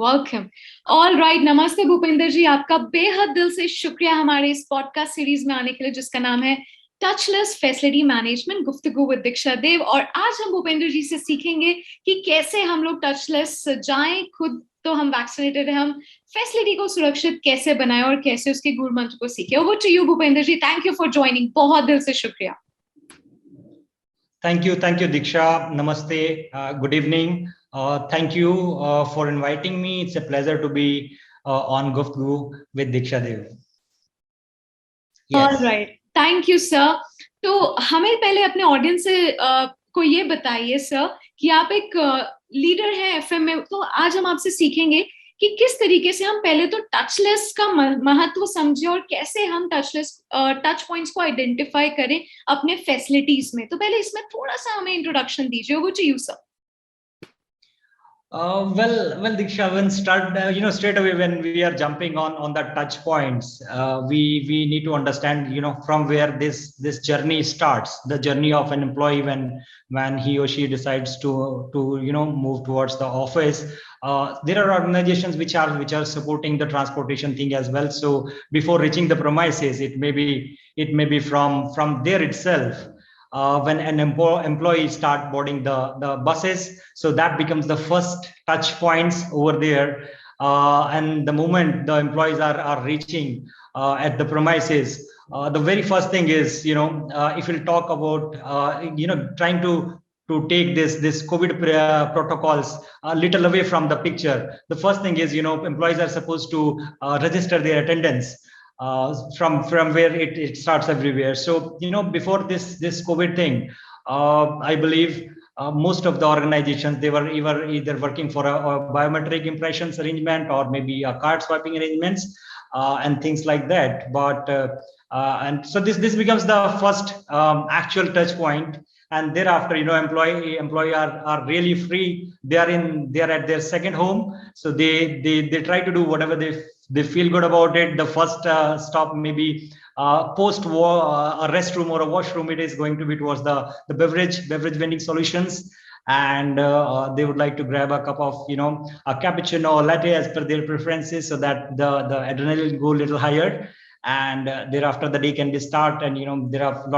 Welcome. All right, नमस्ते भूपेंद्र जी, आपका बेहद दिल से शुक्रिया हमारे इस पॉडकास्ट सीरीज में आने के लिए, जिसका नाम है टचलेस फैसिलिटी मैनेजमेंट, गुफ्तगू विद दीक्षा देव। और आज हम भूपेंद्र जी से सीखेंगे कि कैसे हम लोग टचलेस जाएं। खुद तो हम वैक्सीनेटेड हैं, हम फैसिलिटी को सुरक्षित कैसे बनाएं और कैसे उसके गुर मंत्र को सीखें। Over to you Bhupendra ji, thank you for joining, बहुत दिल से शुक्रिया। Thank you, Diksha. Namaste. Good evening. Thank you for inviting me. It's a pleasure to be on Guftgu with Diksha Deo. Yes. All right. Thank you, sir. तो हमें पहले अपने audience से को ये बताइए सर कि आप एक लीडर हैं एफएम में, तो आज हम आपसे सीखेंगे कि किस तरीके से हम पहले तो टचलेस का महत्व समझें और कैसे हम टच पॉइंट्स को आइडेंटिफाई करें अपने फैसिलिटीज में। तो पहले इसमें थोड़ा सा हमें इंट्रोडक्शन दीजिए। वो चाहिए sir. Well, Diksha, when start, straight away when we are jumping on the touch points, we need to understand, from where this journey starts, the journey of an employee when he or she decides to move towards the office. There are organizations which are supporting the transportation thing as well. So before reaching the premises, it may be from there itself. When an employee start boarding the buses, so that becomes the first touch points over there. And the moment the employees are reaching at the premises, the very first thing is, if we'll talk about, trying to take this COVID protocols a little away from the picture. The first thing is, employees are supposed to register their attendance. From where it starts everywhere. So before this COVID thing, I believe most of the organizations, they were either working for a biometric impressions arrangement or maybe a card swiping arrangements and things like that. But and so this becomes the first actual touch point. And thereafter, employee are really free. They are at their second home, so they try to do whatever they feel good about it. The first stop maybe post a restroom or a washroom, it is going to be towards the beverage vending solutions, and they would like to grab a cup of a cappuccino or latte as per their preferences, so that the adrenaline go a little higher. And thereafter the day can be start, and there are a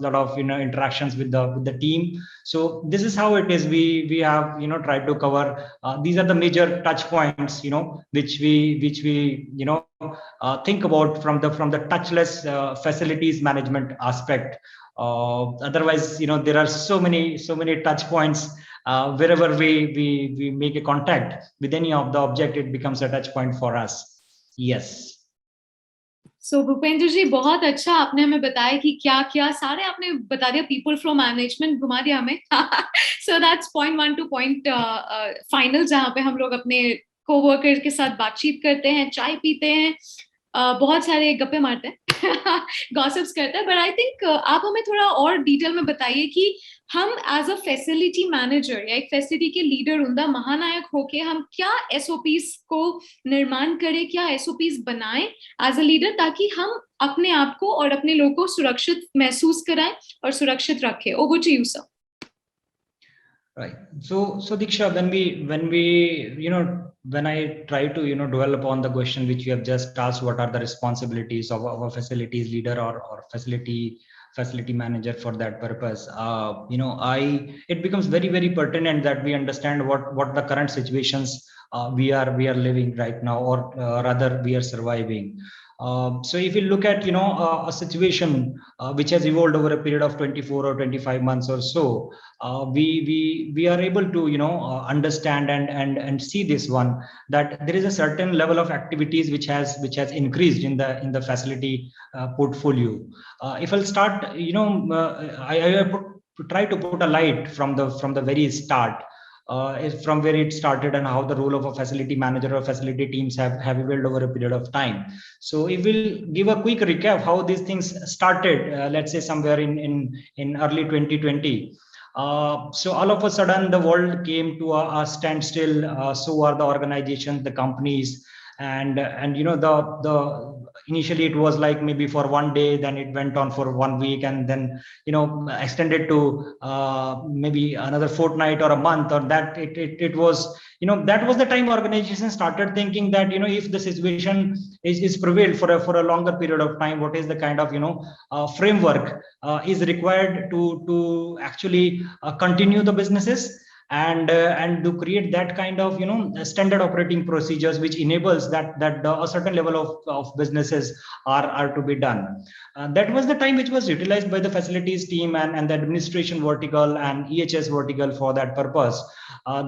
lot of interactions with the team. So this is how it is. We have tried to cover these are the major touch points which we think about from the touchless facilities management aspect. Otherwise, there are so many touch points. Wherever we make a contact with any of the object, it becomes a touch point for us. Yes. सो भूपेंद्र जी, बहुत अच्छा आपने हमें बताया कि क्या क्या सारे आपने बता दिया, पीपल फ्लो मैनेजमेंट घुमा दिया हमें। So that's point 1 two point final, जहाँ पे हम लोग अपने कोवर्कर के साथ बातचीत करते हैं, चाय पीते हैं, बहुत सारे गप्पे मारते हैं, गॉसिप्स करते हैं। बट आई थिंक आप हमें थोड़ा और डिटेल में बताइए कि हम एज अ फैसिलिटी मैनेजर या एक फैसिलिटी के लीडर उनका महानायक होके हम क्या एसओपीज को निर्माण करें, क्या एसओपीज बनाएं एज अ लीडर, ताकि हम अपने आप को और अपने लोगों को सुरक्षित महसूस कराएं और सुरक्षित रखें। Over to you sir. Right. So Diksha, when I try to develop on the question which you have just asked, what are the responsibilities of a facilities leader or facility manager for that purpose, it becomes very, very pertinent that we understand what the current situations we are living right now, or rather we are surviving. So if you look at a situation which has evolved over a period of 24 or 25 months or so, we are able to understand and see this one, that there is a certain level of activities which has increased in the facility portfolio. If I'll start, I try to put a light from the very start. From where it started and how the role of a facility manager or facility teams have evolved over a period of time. So if we'll give a quick recap how these things started, let's say somewhere in early 2020. So all of a sudden the world came to a standstill. So are the organizations, the companies, and the initially it was like maybe for one day, then it went on for 1 week, and then extended to maybe another fortnight or a month, or that it was, that was the time organizations started thinking that if the situation is prevailed for a longer period of time, what is the kind of framework is required to actually continue the businesses, and to create that kind of standard operating procedures which enables that a certain level of businesses are to be done. That was the time which was utilized by the facilities team and the administration vertical and EHS vertical for that purpose.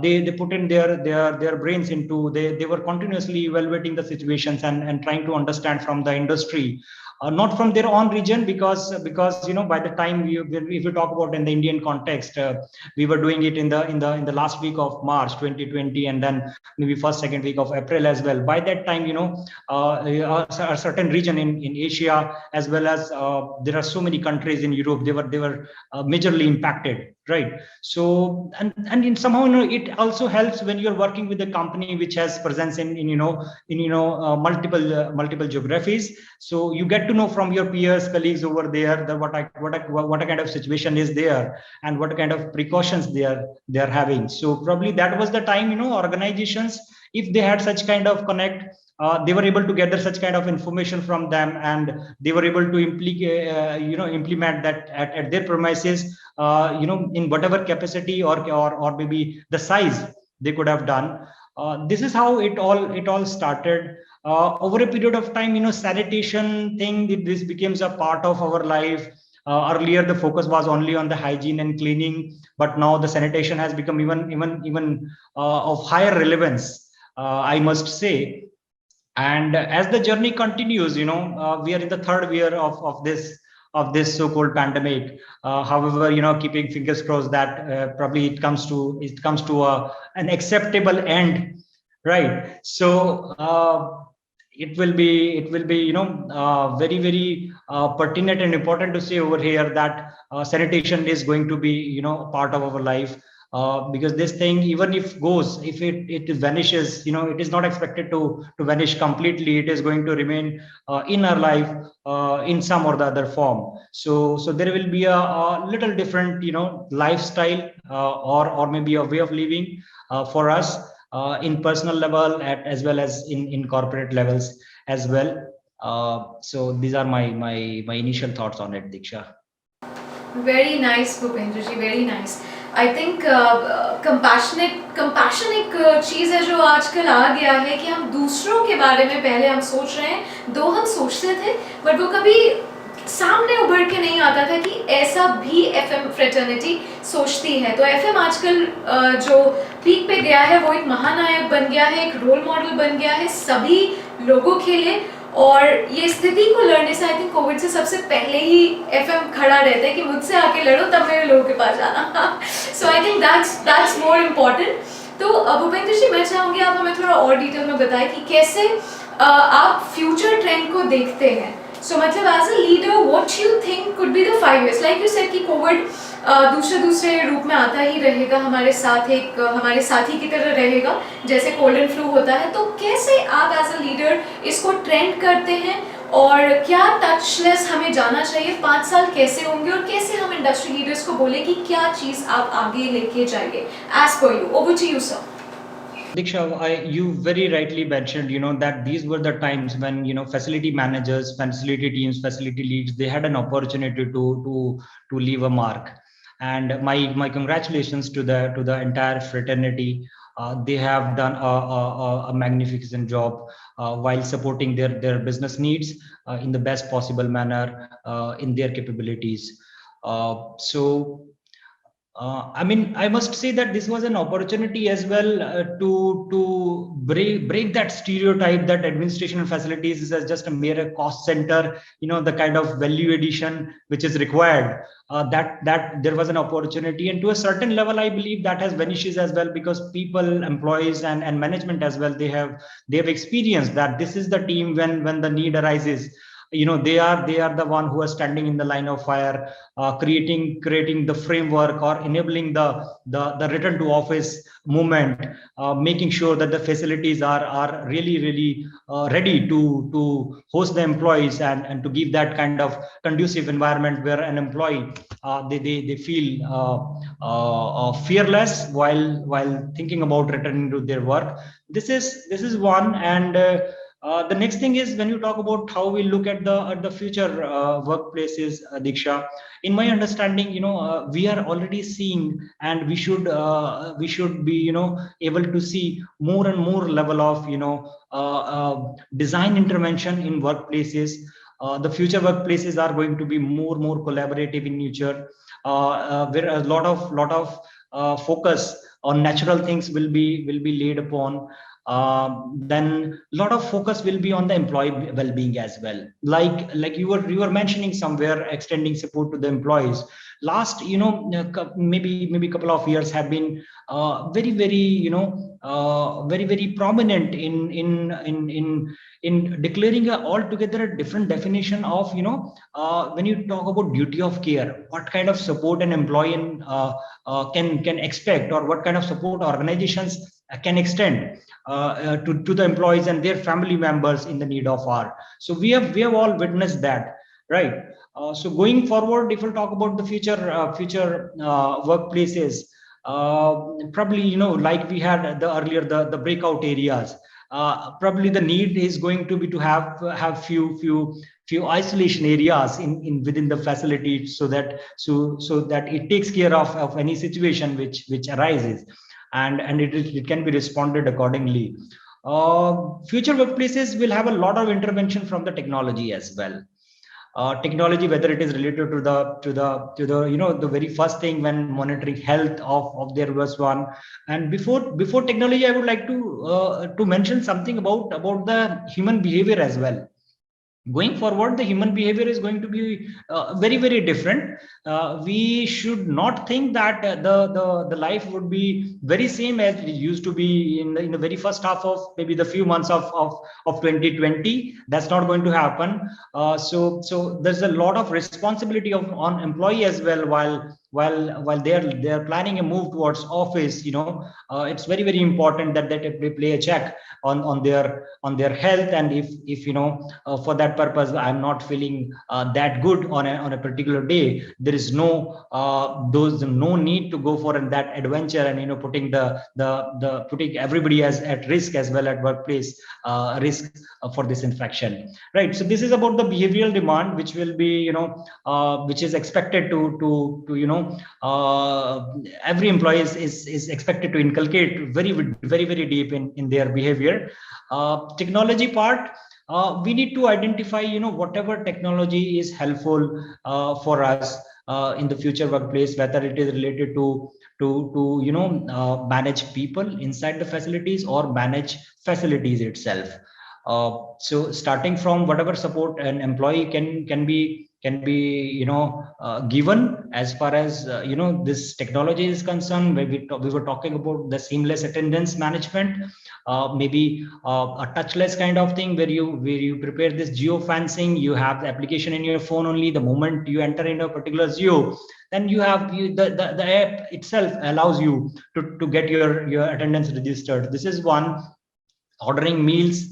They put in their brains into, they were continuously evaluating the situations and trying to understand from the industry, not from their own region, because by the time if you talk about in the Indian context, we were doing it in the last week of March 2020, and then maybe first second week of April as well. By that time, a certain region in Asia, as well as there are so many countries in Europe, they were majorly impacted, right? So and in somehow it also helps when you're working with a company which has presence in multiple geographies. So you get to know from your peers, colleagues over there, that what kind of situation is there and what kind of precautions they are having. So probably that was the time organizations, if they had such kind of connect, they were able to gather such kind of information from them, and they were able to implement that at their premises, in whatever capacity or maybe the size they could have done. This is how it all started. Over a period of time, sanitation thing, this becomes a part of our life. Earlier the focus was only on the hygiene and cleaning, but now the sanitation has become even of higher relevance, I must say. And as the journey continues, we are in the third year of this so-called pandemic. However, keeping fingers crossed that probably it comes to an acceptable end, right? So it will be very pertinent and important to say over here that sanitation is going to be part of our life, because this thing, even if it vanishes, it is not expected to vanish completely. It is going to remain in our life in some or the other form. So there will be a little different lifestyle, or maybe a way of living for us, in personal level as well as in corporate levels as well. So these are my initial thoughts on it, Diksha. Very nice, Bhupendra ji, very nice. I think compassion एक चीज़ है जो आजकल आ गया है कि हम दूसरों के बारे में पहले हम सोच रहे हैं, दो हम सोचते थे, बट वो कभी सामने उभर के नहीं आता था कि ऐसा भी एफएम फ्रेटर्निटी सोचती है. तो एफएम आजकल जो पीक पे गया है वो एक महानायक बन गया है, एक रोल मॉडल बन गया है सभी लोगों के लिए. और ये स्थिति को लड़ने से आई थिंक कोविड से सबसे पहले ही एफएम खड़ा रहता है कि मुझसे आके लड़ो तब मेरे लोगों के पास जाना. So I think that's more important. तो भूपेंद्र जी, मैं चाहूँगी आप हमें थोड़ा और डिटेल में बताएं कि कैसे आप फ्यूचर ट्रेंड को देखते हैं. सो मतलब as a leader what you think could be the 5 years, like you said कि कोविड दूसरे रूप में आता ही रहेगा, हमारे साथ एक हमारे साथी की तरह रहेगा जैसे कोल्ड एंड फ्लू होता है. तो कैसे आप एज अ लीडर इसको ट्रेंड करते हैं, और क्या टचलेस हमें जाना चाहिए, 5 साल कैसे होंगे, और कैसे हम इंडस्ट्री लीडर्स को बोले कि क्या चीज़ आप आगे लेके जाएंगे as per you. Over to you sir. Diksha, you very rightly mentioned, that these were the times when, facility managers, facility teams, facility leads, they had an opportunity to leave a mark. And my congratulations to the entire fraternity. They have done a magnificent job while supporting their business needs in the best possible manner, in their capabilities. So I mean, I must say that this was an opportunity as well to break that stereotype that administration and facilities is as just a mere cost center. The kind of value addition which is required. That there was an opportunity, and to a certain level, I believe that has vanishes as well, because people, employees, and management as well, they have experienced that this is the team when the need arises. they are the one who are standing in the line of fire, creating the framework or enabling the return to office movement, making sure that the facilities are really ready to host the employees, and to give that kind of conducive environment where an employee they feel fearless while thinking about returning to their work. This is one. And the next thing is, when you talk about how we look at the future workplaces, Diksha, in my understanding, we are already seeing, and we should be able to see more and more level of design intervention in workplaces. The future workplaces are going to be more collaborative in nature, where a lot of focus on natural things will be laid upon. Then a lot of focus will be on the employee well-being as well. Like you were mentioning somewhere, extending support to the employees. Last, maybe a couple of years have been very prominent in declaring a altogether a different definition of, when you talk about duty of care, what kind of support an employee can expect, or what kind of support organizations can extend to the employees and their family members in the need of hour. So we have all witnessed that, right? So going forward, if we'll talk about the future workplaces, probably, like we had the earlier, the breakout areas. Probably the need is going to be to have few isolation areas in within the facility, so that it takes care of any situation which arises, and it can be responded accordingly. Future workplaces will have a lot of intervention from the technology as well. Technology, whether it is related to the very first thing when monitoring health of their was one. And before technology, I would like to mention something about the human behavior as well. Going forward, the human behavior is going to be very different. We should not think that the life would be very same as it used to be in the very first half of maybe the few months of 2020. That's not going to happen. So there's a lot of responsibility on employee as well, while they're planning a move towards office. It's very important that they play a check on their health. And if for that purpose, I'm not feeling that good on a particular day, there is no need to go for that adventure, and putting everybody at risk as well, at workplace risk for this infection, right? So this is about the behavioral demand, which will be, which is expected to every employee is expected to inculcate very deep in their behavior. Technology part, we need to identify, whatever technology is helpful for us in the future workplace, whether it is related to manage people inside the facilities or manage facilities itself. So starting from whatever support an employee can be given, as far as this technology is concerned, where we were talking about the seamless attendance management, maybe a touchless kind of thing, where you prepare this geofencing. You have the application in your phone only. The moment you enter in a particular geo, then the app itself allows you to get your attendance registered. This is one. Ordering meals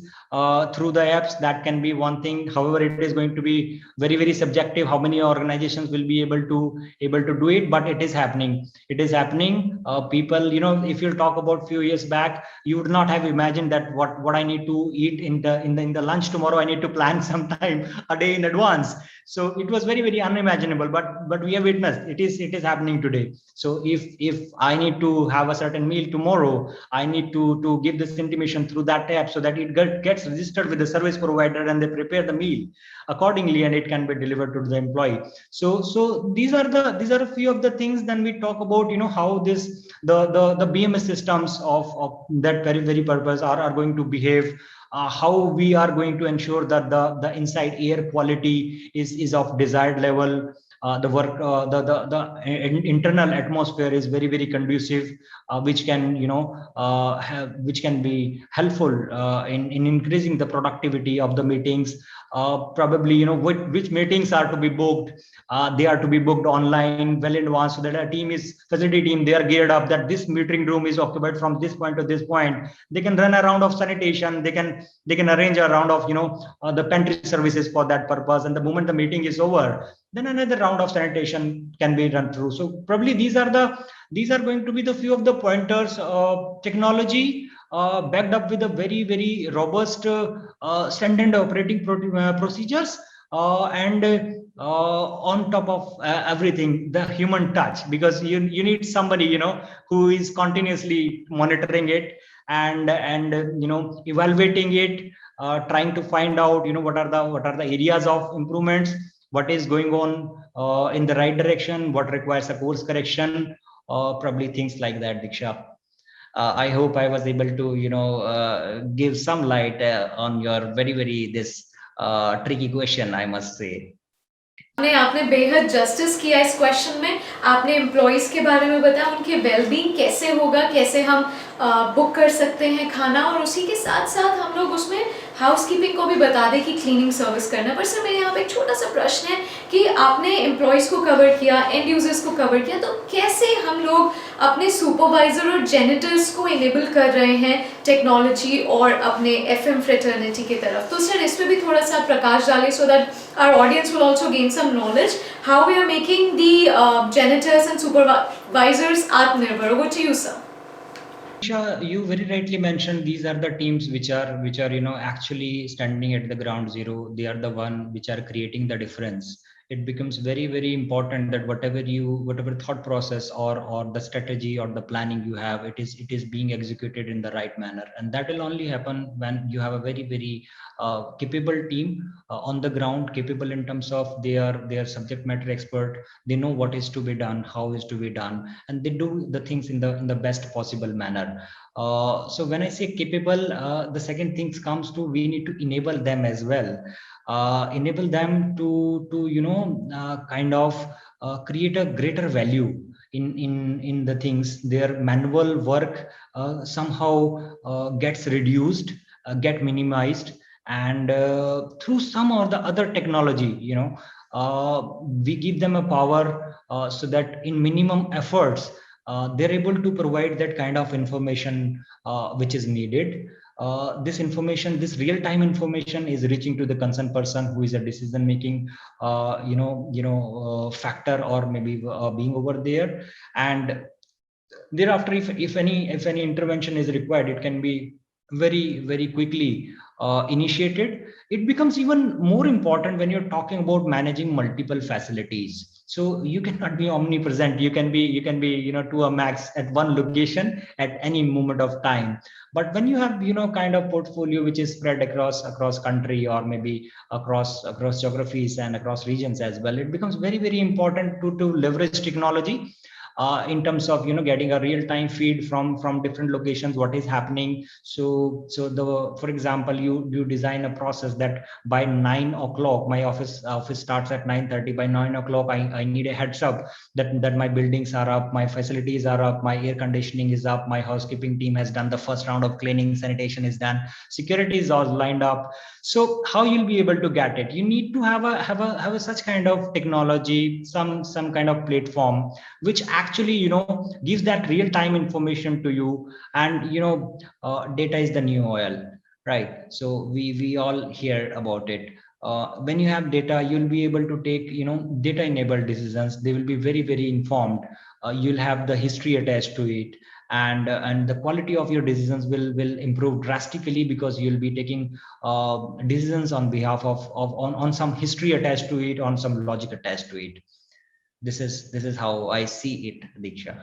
through the apps, that can be one thing. However, it is going to be very subjective how many organizations will be able to do it, but it is happening. People, if you talk about few years back, you would not have imagined that what I need to eat in the lunch tomorrow, I need to plan sometime a day in advance. So it was very unimaginable, but we have witnessed it is happening today. So if I need to have a certain meal tomorrow, I need to give this intimation through that app, so that it gets registered with the service provider, and they prepare the meal accordingly, and it can be delivered to the employee. So these are a few of the things. Then we talk about, how the BMS systems of that very purpose are going to behave. How we are going to ensure that the inside air quality is of desired level. the work, the internal atmosphere is very, very conducive, which can, which can be helpful in increasing the productivity of the meetings. Probably, which meetings are to be booked. They are to be booked online well in advance, so that a team is facility team, they are geared up that this meeting room is occupied from this point to this point. They can run a round of sanitation. They can arrange a round of the pantry services for that purpose. And the moment the meeting is over, then another round of sanitation can be run through. So probably these are going to be the few of the pointers. Technology backed up with a very, very robust standard operating procedures, and on top of everything, the human touch, because you need somebody who is continuously monitoring it, and evaluating it, trying to find out what are the areas of improvements, what is going on in the right direction, what requires a course correction, probably things like that, Diksha. I hope I was able to give some light on your very, very this tricky question, I must say. आपने बेहद justice किया इस question में। आपने employees के बारे में बताया, उनके वेलबींग कैसे होगा, कैसे हम बुक कर सकते हैं खाना, और उसी के साथ साथ हम लोग उसमें हाउसकीपिंग को भी बता दें कि क्लीनिंग सर्विस करना। पर सर मेरे यहाँ पे एक छोटा सा प्रश्न है कि आपने एम्प्लॉइज को कवर किया, एंड यूजर्स को कवर किया, तो कैसे हम लोग अपने सुपरवाइजर और जेनिटर्स को इनेबल कर रहे हैं टेक्नोलॉजी और अपने एफएम फ्रेटर्निटी की तरफ? तो सर इस पर भी थोड़ा सा प्रकाश डालें, so that our audience will also gain some knowledge how we are making the janitors and supervisors Atmanirbhar. Over to you, sir. You very rightly mentioned these are the teams which are actually standing at the ground zero. They are the one which are creating the difference. It becomes very, very important that whatever thought process or the strategy or the planning you have, it is being executed in the right manner, and that will only happen when you have a very, very capable team on the ground, capable in terms of their subject matter expert. They know what is to be done, how is to be done, and they do the things in the best possible manner. So when I say capable, the second thing comes to, we need to enable them as well. Enable them to kind of create a greater value in the things. Their manual work somehow gets reduced, get minimized, and through some or the other technology, we give them a power, so that in minimum efforts they're able to provide that kind of information which is needed. This information, this real-time information, is reaching to the concerned person who is a decision-making, factor, or maybe being over there. And thereafter, if any intervention is required, it can be very, very quickly initiated. It becomes even more important when you're talking about managing multiple facilities. So you cannot be omnipresent. You can be to a max at one location at any moment of time. But when you have kind of portfolio which is spread across country, or maybe across geographies and across regions as well, it becomes very, very important to leverage technology in terms of getting a real-time feed from different locations, what is happening. So for example, you design a process that by 9 o'clock, my office starts at 9:30. By 9 o'clock, I need a heads up that my buildings are up, my facilities are up, my air conditioning is up, my housekeeping team has done the first round of cleaning, sanitation is done, security is all lined up. So how you'll be able to get it? You need to have a such kind of technology, some kind of platform which actually gives that real-time information to you. And data is the new oil, right? So we all hear about it. When you have data, you'll be able to take data enabled decisions. They will be very, very informed. You'll have the history attached to it, and the quality of your decisions will improve drastically, because you'll be taking decisions on behalf of on some history attached to it, on some logic attached to it. This is how I see it, Diksha.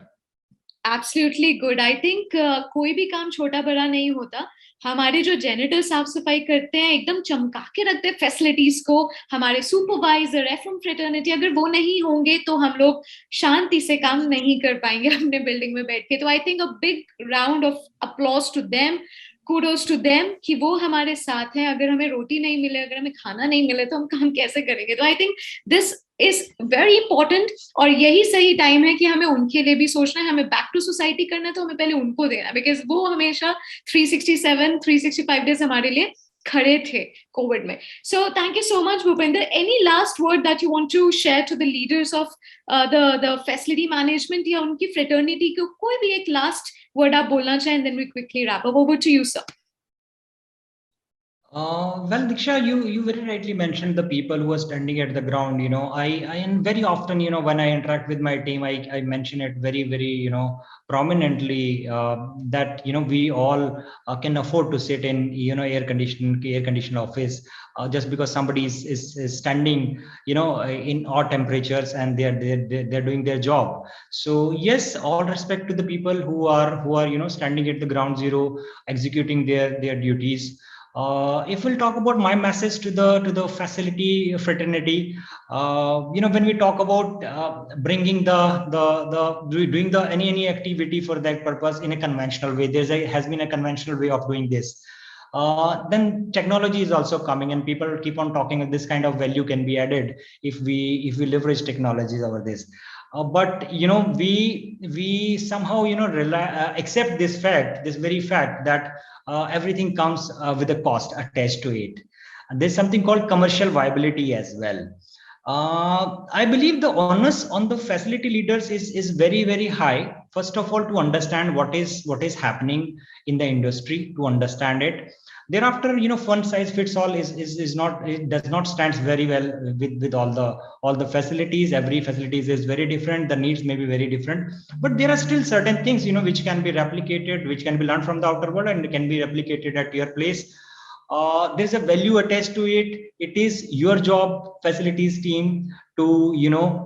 Absolutely good. I think कोई भी काम छोटा बड़ा नहीं होता। हमारे जो janitor साफ सफाई करते हैं, एकदम चमका के रखते हैं फैसिलिटीज को। हमारे सुपरवाइजर, एफएम फ्रेटर्निटी, अगर वो नहीं होंगे तो हम लोग शांति से काम नहीं कर पाएंगे अपने बिल्डिंग में बैठ के। तो I think a big round of applause to them. kudos to them कि वो हमारे साथ हैं. अगर हमें रोटी नहीं मिले, अगर हमें खाना नहीं मिले, तो हम काम कैसे करेंगे? तो I think this is very important. और यही सही टाइम है कि हमें उनके लिए भी सोचना है. हमें back to society करना है, तो हमें पहले उनको देना है, because वो हमेशा 367, 365 days हमारे लिए खड़े थे कोविड में. So thank you so much, Bhupender. Any last word that you want to share to the leaders of the facility management या उनकी fraternity को कोई भी एक last word आप बोलना चाहें, and then we quickly wrap up. Over to you, sir. Well, Diksha, you very rightly mentioned the people who are standing at the ground. I and very often, when I interact with my team, I mention it very, very, prominently, that we all can afford to sit in air conditioned office, just because somebody is standing in odd temperatures, and they're doing their job. So yes, all respect to the people who are standing at the ground zero, executing their duties. If we'll talk about my message to the facility fraternity, when we talk about bringing doing any activity for that purpose in a conventional way, has been a conventional way of doing this. Then technology is also coming, and people keep on talking of this kind of value can be added if we leverage technologies over this. But we somehow accept this very fact that everything comes with a cost attached to it. And there's something called commercial viability as well. I believe the onus on the facility leaders is very, very high. First of all, to understand what is happening in the industry, to understand it. Thereafter, one size fits all is not, it does not stand very well with all the facilities. Every facilities is very different. The needs may be very different, but there are still certain things which can be replicated, which can be learned from the outer world, and can be replicated at your place. There's a value attached to it. It is your job, facilities team, to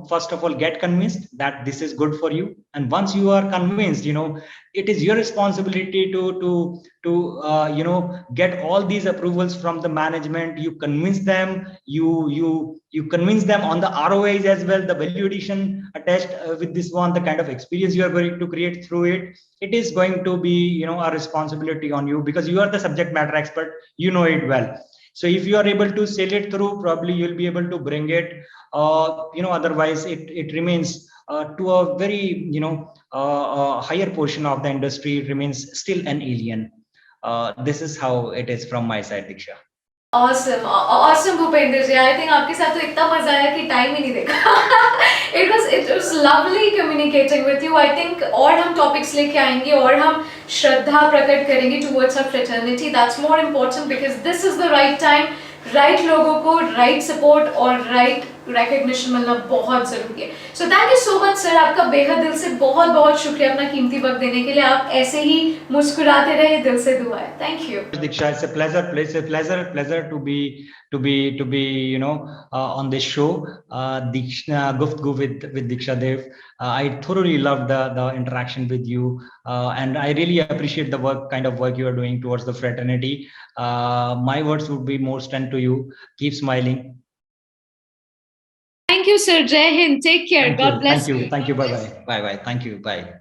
first of all get convinced that this is good for you, and once you are convinced, it is your responsibility to get all these approvals from the management. You convince them, you convince them on the ROIs as well, the value addition attached with this one, the kind of experience you are going to create through it. It is going to be a responsibility on you, because you are the subject matter expert, you know it well. So if you are able to sell it through, probably you'll be able to bring it. Otherwise it remains to a very higher portion of the industry. It remains still an alien. This is how it is from my side, Diksha. Awesome, Bhupender ji. I think आपके साथ तो इतना मजा आया कि time ही नहीं देखा. It was lovely communicating with you. I think और हम topics लेके आएंगे और हम श्रद्धा प्रकट करेंगे towards our fraternity. That's more important, because this is the right time. Right लोगों को right support और right recognition मिलना बहुत जरूरी है. So thank you so much, sir. आपका बेहद दिल से बहुत बहुत शुक्रिया अपना कीमती वक्त देने के लिए. आप ऐसे ही मुस्कुराते रहे, दिल से दुआ है. Thank you. Diksha, it's a pleasure to be on this show. Diksha Guftgu with Diksha Dev. I thoroughly loved the interaction with you, and I really appreciate the kind of work you are doing towards the fraternity. My words would be more strength to you. Keep smiling. Thank you, sir. Jai Hind. Take care. God bless you. Thank you. Bye bye. Thank you. Bye.